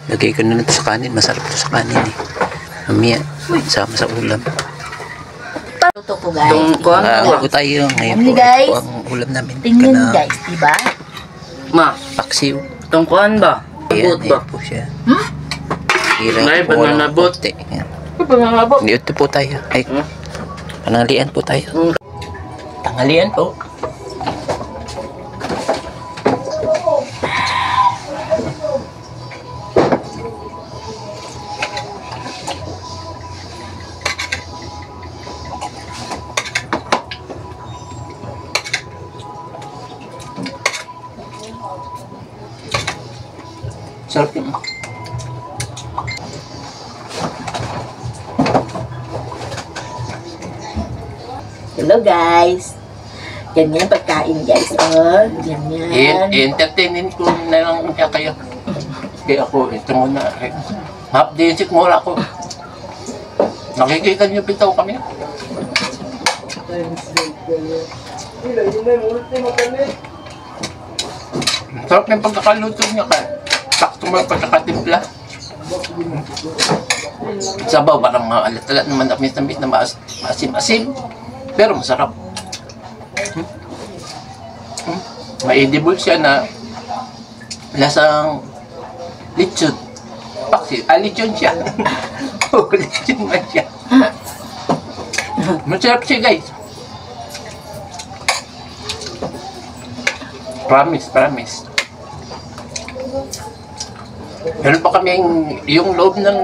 Lagay ko na ito sa kanin. Masarap ito sa kanin eh. Mamaya, sama sa ulam. Luto ko guys. Ako tayo ngayon po. Guys, Ito ang ulam namin. tingnan guys, diba? Ma, Paksiw. tungkuan ba? Ayan, Abot ba? ayan po siya. May banana boat. Pagmamabot. Dito po tayo. Ay, tanghalian po tayo. Tanghalian po. Sarap yun. Hello guys. Ganyan pagkain guys. Oh, ganyan. I-entertainin ko na lang kayo. Kaya ako, ito muna. Half day muna ako. Nakikita niyo bitaw kami. Sarap yung pagkakaluto niya ka. Sakto mo yung pagkakatimpla. Sabaw, parang alat-alat naman amis-amis na maasim-asim. Pero masarap. May edible siya na lasang lechon. Paksi, lechon siya. Lechon man siya. Masarap siya guys. Promise. Meron pa kami yung loob ng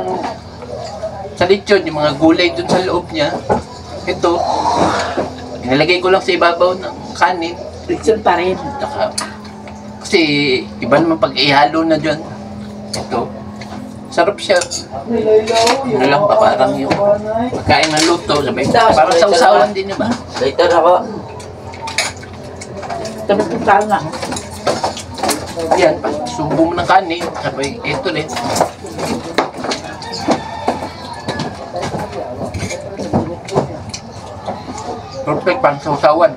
sa lechon, yung mga gulay dun sa loob niya. Ito, inilagay ko lang sa ibabaw ng kanin. Lechon pa rin. Kasi iba naman pag ihalo na dyan. Ito, sarap siya. Ano lang pa, parang yung pagkain ng luto. Parang sausawan din, diba? Later ako. Tapos pagkain na. Yan, subo mo ng kanin. Sabay, ito rin. Perfect pang sausawan.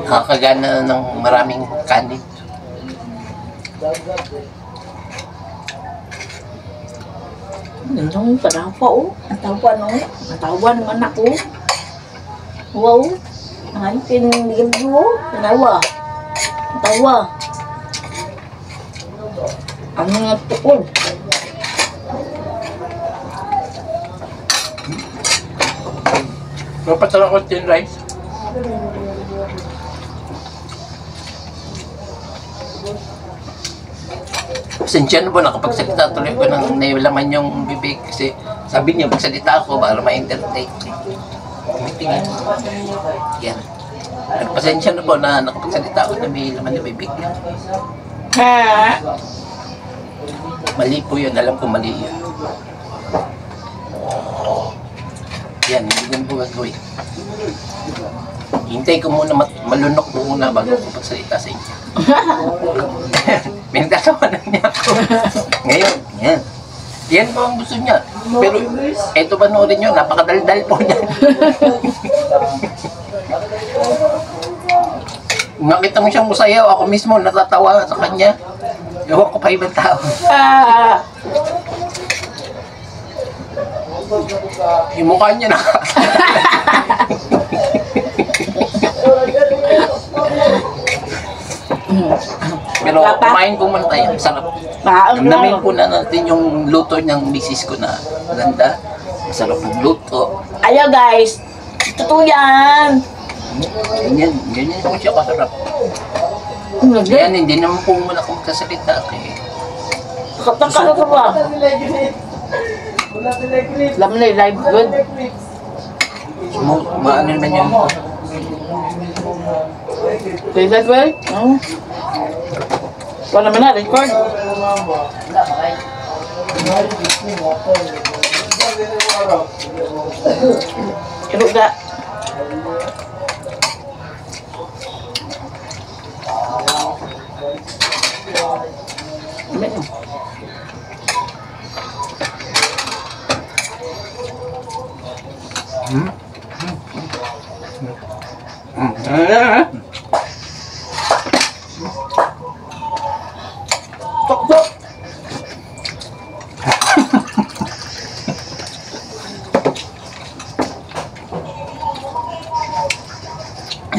Nakakagana ng maraming kanin. Nung panapa oh. Ang tawa no. Ang tawa ng anak ko. Wow. Ang pinigil mo. Tanawa. Ang tawa. Ang mga tukol. Dapat lang ako tin rice. Pasensya na po, nakapagsalita tuloy ko ng nailaman yung bibig kasi sabi niya magsalita ako para ma-entertain. Tingin. Yan. Pasensya na po na nakapagsalita ako na may laman yung bibig niya. Ha? Mali po yun, alam ko mali yun. Yan, hindi ganun po gagawin. Hintay ko muna, malunok po muna bago ko magsalita sa inyo. Pinagtatawanan niya ako. Ngayon, yan. Yan po ang gusto niya. Pero, eto panoorin nyo, napakadaldal po niya. Nakita mo siyang musayaw, ako mismo natatawa sa kanya. Ewan ko pa ibang tao. Yung mukha niya na. Pero kumain po muna tayo. Masarap. Namnamin po na natin yung luto ng misis ko na maganda. Masarap yung luto. Ayaw guys. Totoo yan. Ganyan po siya kasarap. Yan, hindi naman po muna akong magsasalita. Kataka ka ba? Alam na live good. Maano naman yun. Play that way? Oo. Wala naman na, record. Kiro ka.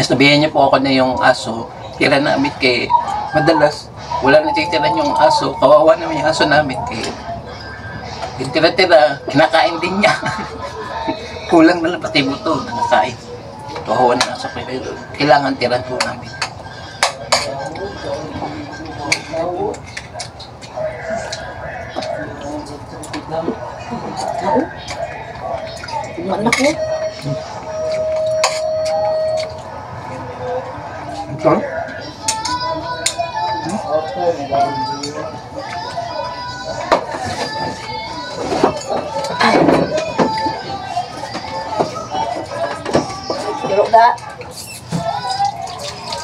Sinasabihan niya po ako na yung aso, tira namin kay madalas wala natitira yung aso, kawawa naman yung aso namin kay yung tira-tira, kinakain din niya. Kulang na lang pati buto, nakakain. Kawawa ng aso pero kailangan tira po namin. Yung anak ko. Ito? Pero da.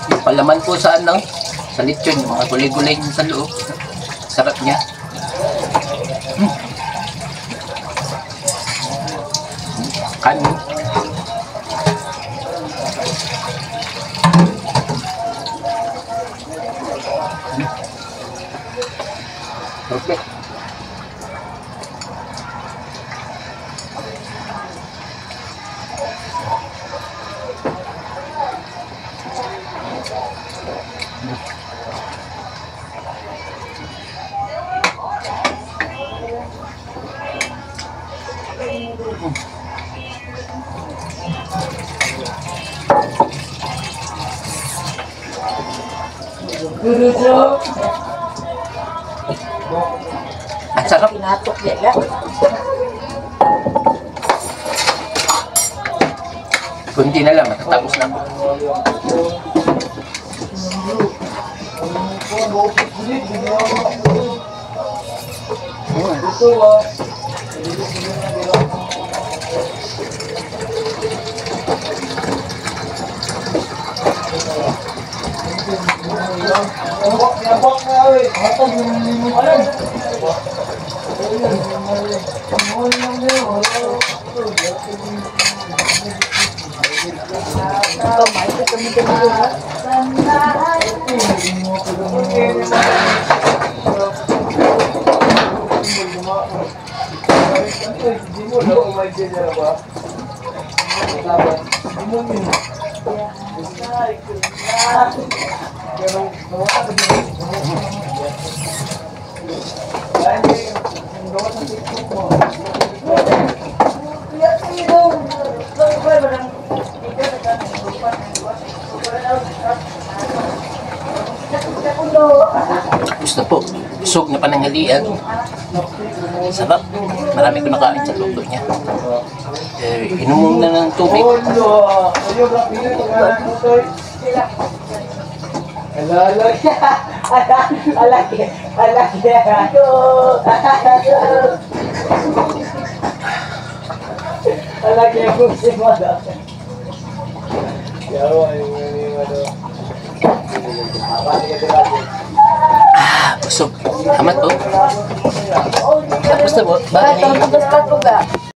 Yung palaman po sa ano, sa lechon, yung mga gulay-gulay niya sa loob. Sarap niya. Kanin. Perfect. Ang sarap. Pinatok niya ya. Kunti na lang, matatapos na po. Kamay ko kami dito. Tapos na po. Busog na pananghalian. Sarap. Marami ko nakain sa luto niya. Inom na ng tubig. Busog. Hamat po. Tapos na po. Bye. Tapos pa ko ga.